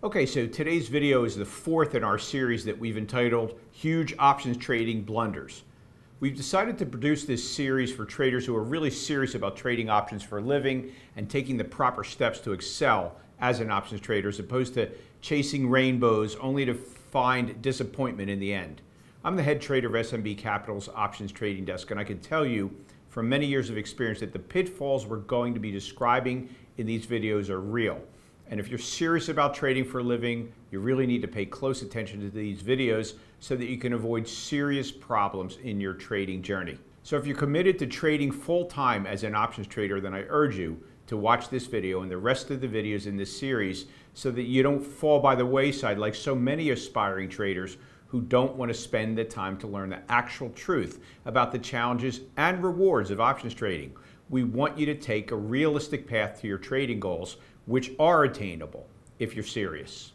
Okay, so today's video is the fourth in our series that we've entitled Huge Options Trading Blunders. We've decided to produce this series for traders who are really serious about trading options for a living and taking the proper steps to excel as an options trader, as opposed to chasing rainbows only to find disappointment in the end. I'm the head trader of SMB Capital's options trading desk, and I can tell you from many years of experience that the pitfalls we're going to be describing in these videos are real. And if you're serious about trading for a living, you really need to pay close attention to these videos so that you can avoid serious problems in your trading journey. So if you're committed to trading full-time as an options trader, then I urge you to watch this video and the rest of the videos in this series so that you don't fall by the wayside like so many aspiring traders who don't want to spend the time to learn the actual truth about the challenges and rewards of options trading. We want you to take a realistic path to your trading goals, which are attainable if you're serious.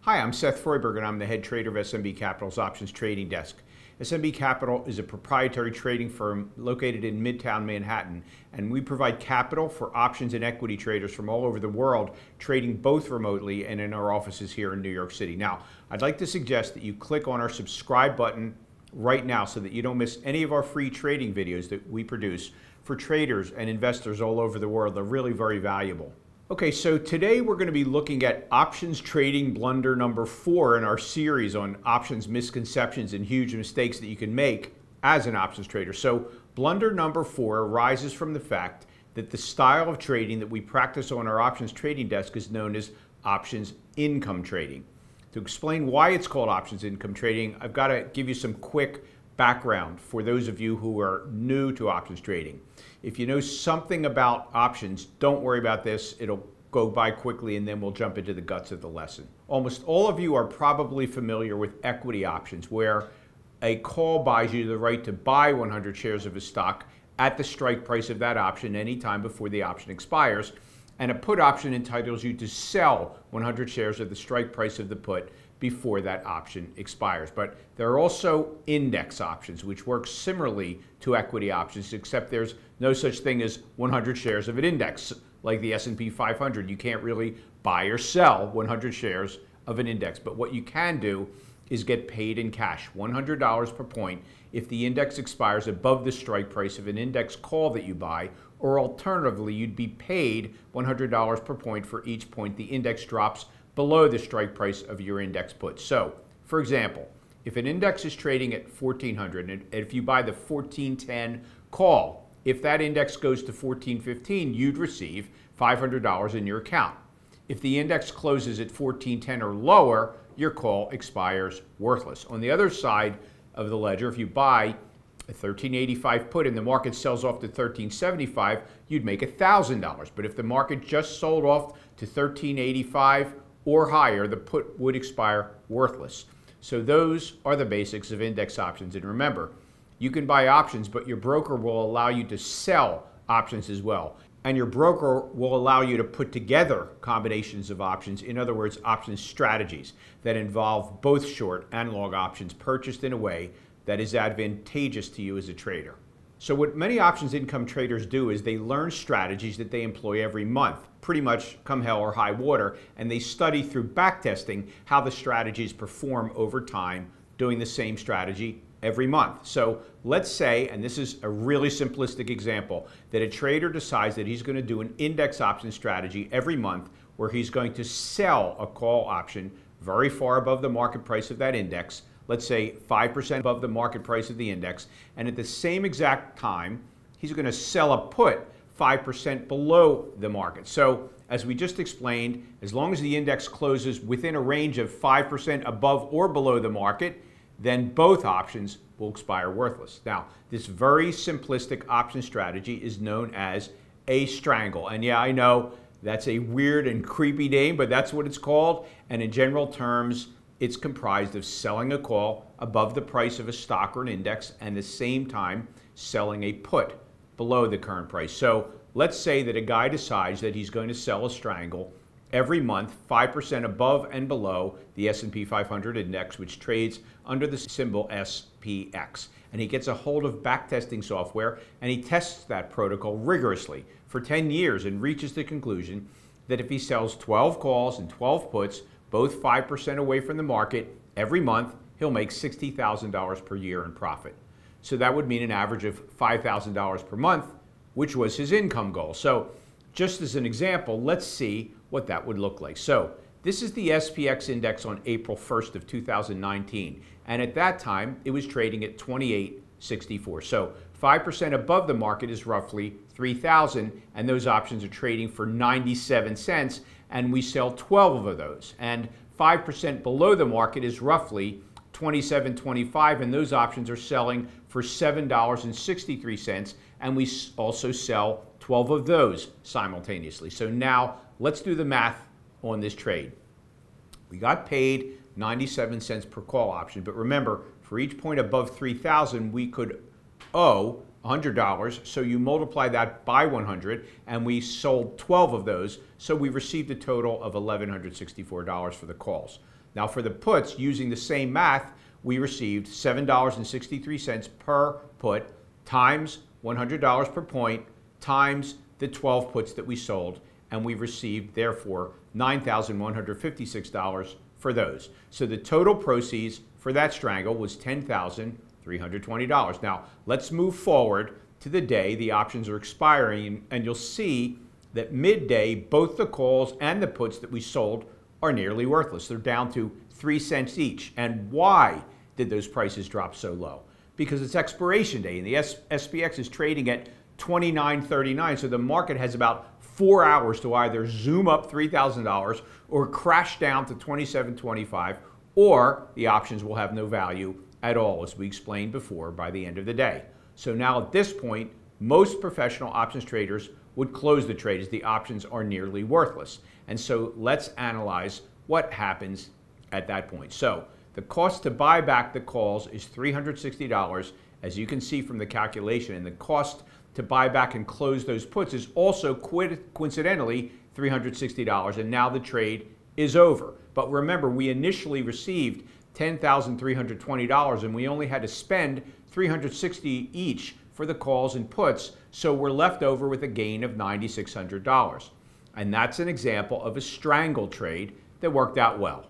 Hi, I'm Seth Freuberg, and I'm the head trader of SMB Capital's options trading desk. SMB Capital is a proprietary trading firm located in Midtown Manhattan, and we provide capital for options and equity traders from all over the world, trading both remotely and in our offices here in New York City. Now, I'd like to suggest that you click on our subscribe button right now so that you don't miss any of our free trading videos that we produce for traders and investors all over the world. They're really very valuable. Okay, so today we're going to be looking at options trading blunder number 4 in our series on options misconceptions and huge mistakes that you can make as an options trader. So blunder number 4 arises from the fact that the style of trading that we practice on our options trading desk is known as options income trading. To explain why it's called options income trading, I've got to give you some quick background for those of you who are new to options trading. If you know something about options, don't worry about this. It'll go by quickly and then we'll jump into the guts of the lesson. Almost all of you are probably familiar with equity options, where a call buys you the right to buy 100 shares of a stock at the strike price of that option anytime before the option expires, and a put option entitles you to sell 100 shares of the strike price of the put before that option expires. But there are also index options, which work similarly to equity options, except there's no such thing as 100 shares of an index. Like the S&P 500, you can't really buy or sell 100 shares of an index. But what you can do is get paid in cash, $100 per point, if the index expires above the strike price of an index call that you buy, or alternatively, you'd be paid $100 per point for each point the index drops below the strike price of your index put. So, for example, if an index is trading at 1400 and if you buy the 1410 call, if that index goes to 1415, you'd receive $500 in your account. If the index closes at 1410 or lower, your call expires worthless. On the other side of the ledger, if you buy a 1385 put and the market sells off to 1375, you'd make $1,000. But if the market just sold off to 1385 or higher, the put would expire worthless. So those are the basics of index options. And remember, you can buy options, but your broker will allow you to sell options as well. And your broker will allow you to put together combinations of options, in other words, option strategies that involve both short and long options purchased in a way that is advantageous to you as a trader. So what many options income traders do is they learn strategies that they employ every month, pretty much come hell or high water, and they study through backtesting how the strategies perform over time doing the same strategy every month. So let's say, and this is a really simplistic example, that a trader decides that he's going to do an index option strategy every month where he's going to sell a call option very far above the market price of that index, let's say 5% above the market price of the index, and at the same exact time, he's going to sell a put 5% below the market. So as we just explained, as long as the index closes within a range of 5% above or below the market, then both options will expire worthless. Now, this very simplistic option strategy is known as a strangle. And yeah, I know that's a weird and creepy name, but that's what it's called. And in general terms, it's comprised of selling a call above the price of a stock or an index and at the same time selling a put below the current price. So let's say that a guy decides that he's going to sell a strangle every month, 5% above and below the S&P 500 index, which trades under the symbol SPX. And he gets a hold of backtesting software, and he tests that protocol rigorously for 10 years and reaches the conclusion that if he sells 12 calls and 12 puts, both 5% away from the market every month, he'll make $60,000 per year in profit. So that would mean an average of $5,000 per month, which was his income goal. So just as an example, let's see what that would look like. So this is the SPX index on April 1st of 2019. And at that time, it was trading at 28.64. So 5% above the market is roughly 3,000, and those options are trading for 97 cents, and we sell 12 of those. And 5% below the market is roughly 27.25, and those options are selling for $7.63, and we also sell 12 of those simultaneously. So now let's do the math on this trade. We got paid 97 cents per call option, but remember, for each point above 3,000, we could owe $100, so you multiply that by 100, and we sold 12 of those, so we received a total of $1,164 for the calls. Now for the puts, using the same math, we received $7.63 per put times $100 per point times the 12 puts that we sold, and we received, therefore, $9,156 for those. So the total proceeds for that strangle was $10,320. Now, let's move forward to the day the options are expiring, and you'll see that midday, both the calls and the puts that we sold are nearly worthless. They're down to 3 cents each. And why did those prices drop so low? Because it's expiration day, and the SPX is trading at 29.39, so the market has about 4 hours to either zoom up $3,000 or crash down to 27.25, or the options will have no value at all, as we explained before, by the end of the day. So now at this point, most professional options traders would close the trade as the options are nearly worthless. And so let's analyze what happens at that point. So the cost to buy back the calls is $360, as you can see from the calculation, and the cost to buy back and close those puts is also coincidentally $360, and now the trade is over. But remember, we initially received $10,320, and we only had to spend $360 each for the calls and puts, so we're left over with a gain of $9,600. And that's an example of a strangle trade that worked out well.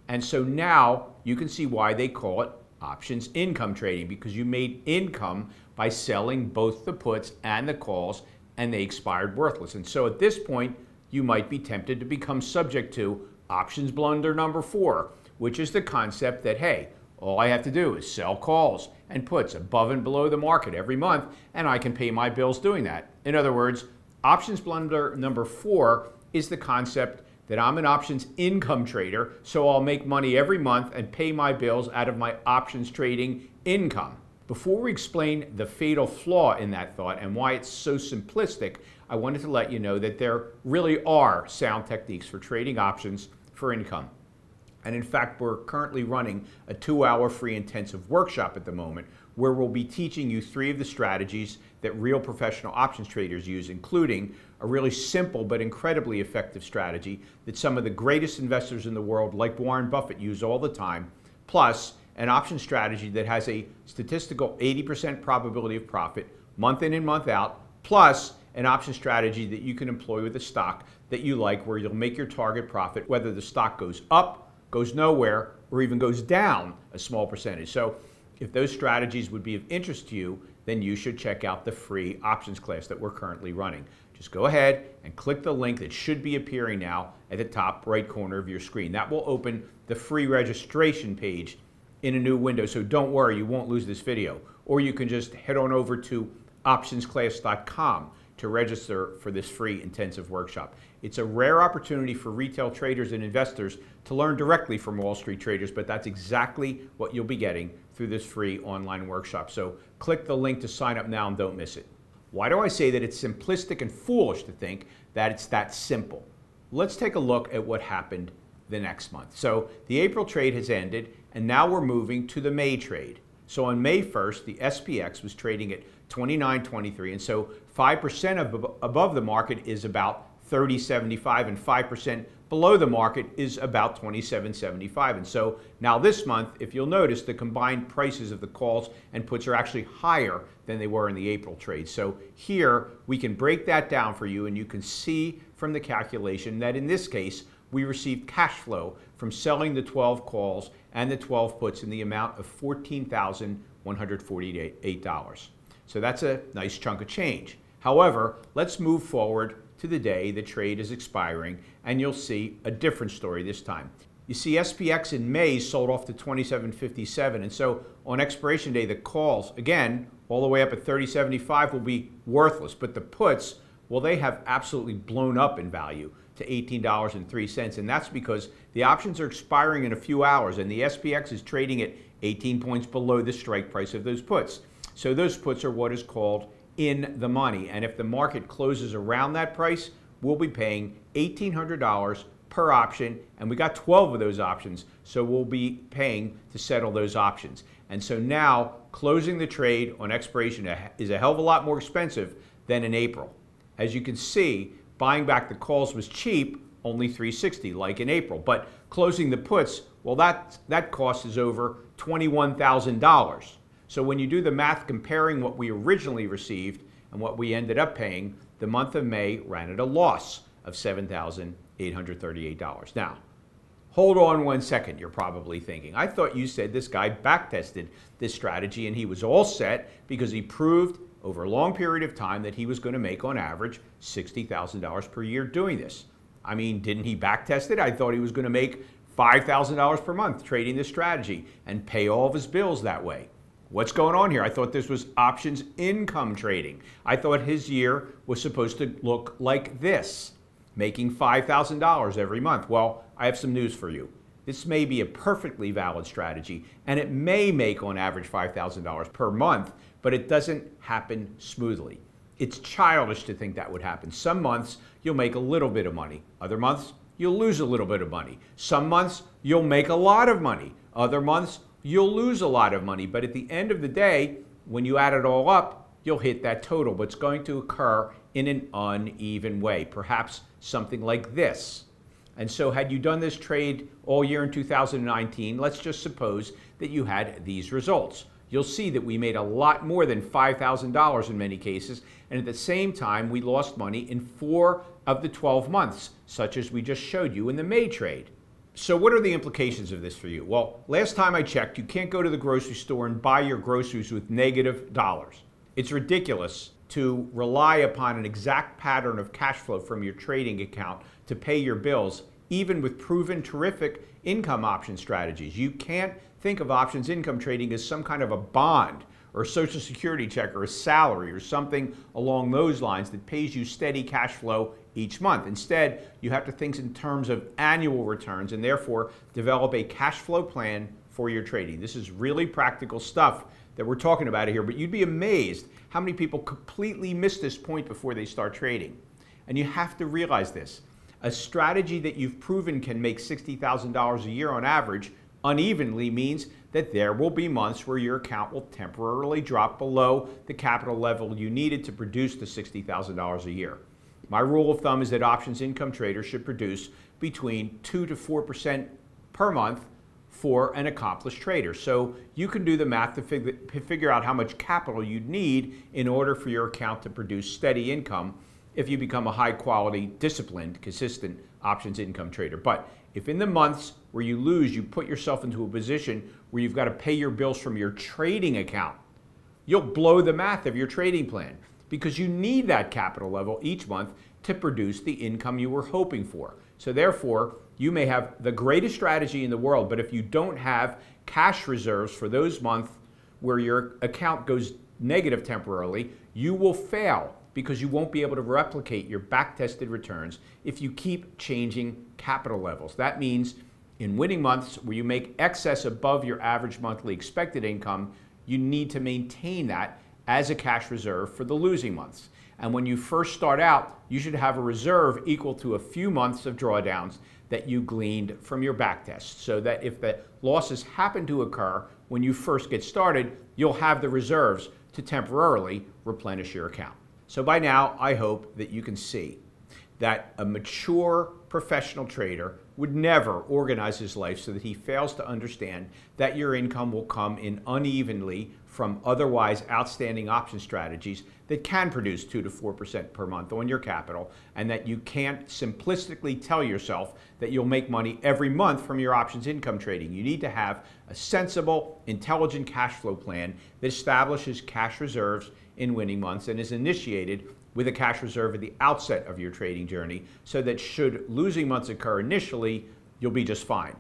And so now you can see why they call it options income trading, because you made income by selling both the puts and the calls, and they expired worthless. And so at this point, you might be tempted to become subject to options blunder number 4, which is the concept that, hey, all I have to do is sell calls and puts above and below the market every month, and I can pay my bills doing that. In other words, options blunder number 4 is the concept that I'm an options income trader, so I'll make money every month and pay my bills out of my options trading income. Before we explain the fatal flaw in that thought and why it's so simplistic, I wanted to let you know that there really are sound techniques for trading options for income. And in fact, we're currently running a 2-hour free intensive workshop at the moment where we'll be teaching you 3 of the strategies that real professional options traders use, including a really simple but incredibly effective strategy that some of the greatest investors in the world, like Warren Buffett, use all the time, plus an option strategy that has a statistical 80% probability of profit month in and month out, plus an option strategy that you can employ with a stock that you like, where you'll make your target profit whether the stock goes up, goes nowhere, or even goes down a small percentage. So if those strategies would be of interest to you, then you should check out the free options class that we're currently running. Just go ahead and click the link that should be appearing now at the top right corner of your screen. That will open the free registration page in a new window, so don't worry, you won't lose this video. Or you can just head on over to optionsclass.com to register for this free intensive workshop. It's a rare opportunity for retail traders and investors to learn directly from Wall Street traders, but that's exactly what you'll be getting through this free online workshop. So click the link to sign up now and don't miss it. Why do I say that it's simplistic and foolish to think that it's that simple? Let's take a look at what happened the next month. So the April trade has ended, and now we're moving to the May trade. So on May 1st, the SPX was trading at 29.23, and so 5% above the market is about 30.75, and 5% below the market is about 27.75. And so now this month, if you'll notice, the combined prices of the calls and puts are actually higher than they were in the April trade. So here we can break that down for you, and you can see from the calculation that in this case, we received cash flow from selling the 12 calls and the 12 puts in the amount of $14,148. So that's a nice chunk of change. However, let's move forward to the day the trade is expiring, and you'll see a different story this time. You see, SPX in May sold off to 27.57, and so on expiration day, the calls, again, all the way up at 30.75 will be worthless, but the puts, well, they have absolutely blown up in value to $18.03, and that's because the options are expiring in a few hours, and the SPX is trading at 18 points below the strike price of those puts. So those puts are what is called in the money, and if the market closes around that price, we'll be paying $1,800 per option, and we got 12 of those options, so we'll be paying to settle those options. And so now closing the trade on expiration is a hell of a lot more expensive than in April. As you can see, buying back the calls was cheap, only $360 like in April, but closing the puts, well, that cost is over $21,000. So when you do the math comparing what we originally received and what we ended up paying, the month of May ran at a loss of $7,838. Now, hold on one second, you're probably thinking. I thought you said this guy backtested this strategy and he was all set because he proved over a long period of time that he was going to make on average $60,000 per year doing this. I mean, didn't he backtest it? I thought he was going to make $5,000 per month trading this strategy and pay all of his bills that way. What's going on here? I thought this was options income trading. I thought his year was supposed to look like this, making $5,000 every month. Well, I have some news for you. This may be a perfectly valid strategy, and it may make on average $5,000 per month, but it doesn't happen smoothly. It's childish to think that would happen. Some months you'll make a little bit of money. Other months you'll lose a little bit of money. Some months you'll make a lot of money. Other months you'll lose a lot of money. But at the end of the day, when you add it all up, you'll hit that total. But it's going to occur in an uneven way, perhaps something like this. And so had you done this trade all year in 2019, let's just suppose that you had these results. You'll see that we made a lot more than $5,000 in many cases, and at the same time we lost money in 4 of the 12 months, such as we just showed you in the May trade. So what are the implications of this for you? Well, last time I checked, you can't go to the grocery store and buy your groceries with negative dollars. It's ridiculous to rely upon an exact pattern of cash flow from your trading account to pay your bills, even with proven terrific income option strategies. You can't think of options income trading as some kind of a bond or a Social Security check or a salary or something along those lines that pays you steady cash flow each month. Instead, you have to think in terms of annual returns and therefore develop a cash flow plan for your trading. This is really practical stuff that we're talking about here, but you'd be amazed how many people completely miss this point before they start trading. And you have to realize this. A strategy that you've proven can make $60,000 a year on average unevenly means that there will be months where your account will temporarily drop below the capital level you needed to produce the $60,000 a year. My rule of thumb is that options income traders should produce between 2 to 4% per month for an accomplished trader. So you can do the math to figure out how much capital you'd need in order for your account to produce steady income if you become a high quality, disciplined, consistent options income trader. But if in the months where you lose, you put yourself into a position where you've got to pay your bills from your trading account, you'll blow the math of your trading plan because you need that capital level each month to produce the income you were hoping for. So therefore, you may have the greatest strategy in the world, but if you don't have cash reserves for those months where your account goes negative temporarily, you will fail because you won't be able to replicate your back-tested returns if you keep changing capital levels. That means in winning months where you make excess above your average monthly expected income, you need to maintain that as a cash reserve for the losing months. And when you first start out, you should have a reserve equal to a few months of drawdowns that you gleaned from your backtest, so that if the losses happen to occur when you first get started, you'll have the reserves to temporarily replenish your account. So by now, I hope that you can see that a mature professional trader would never organize his life so that he fails to understand that your income will come in unevenly from otherwise outstanding option strategies that can produce 2 to 4% per month on your capital, and that you can't simplistically tell yourself that you'll make money every month from your options income trading. You need to have a sensible, intelligent cash flow plan that establishes cash reserves in winning months and is initiated with a cash reserve at the outset of your trading journey, so that should losing months occur initially, you'll be just fine.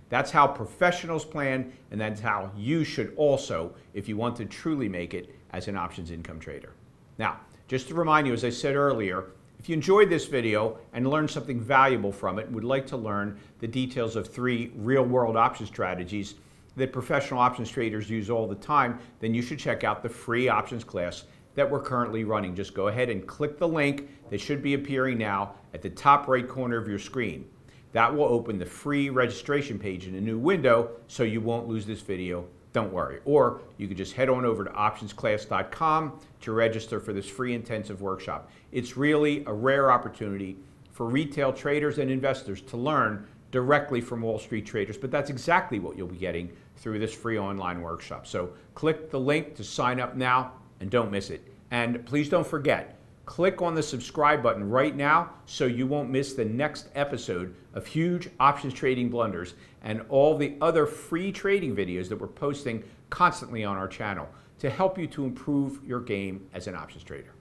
That's how professionals plan, and that's how you should also if you want to truly make it as an options income trader. Now, just to remind you, as I said earlier, if you enjoyed this video and learned something valuable from it and would like to learn the details of 3 real-world option strategies that professional options traders use all the time, then you should check out the free options class that we're currently running. Just go ahead and click the link that should be appearing now at the top right corner of your screen. That will open the free registration page in a new window, so you won't lose this video. Don't worry. Or you could just head on over to optionsclass.com to register for this free intensive workshop. It's really a rare opportunity for retail traders and investors to learn directly from Wall Street traders, but that's exactly what you'll be getting through this free online workshop. So click the link to sign up now and don't miss it. And please don't forget, click on the subscribe button right now so you won't miss the next episode of Huge Options Trading Blunders and all the other free trading videos that we're posting constantly on our channel to help you to improve your game as an options trader.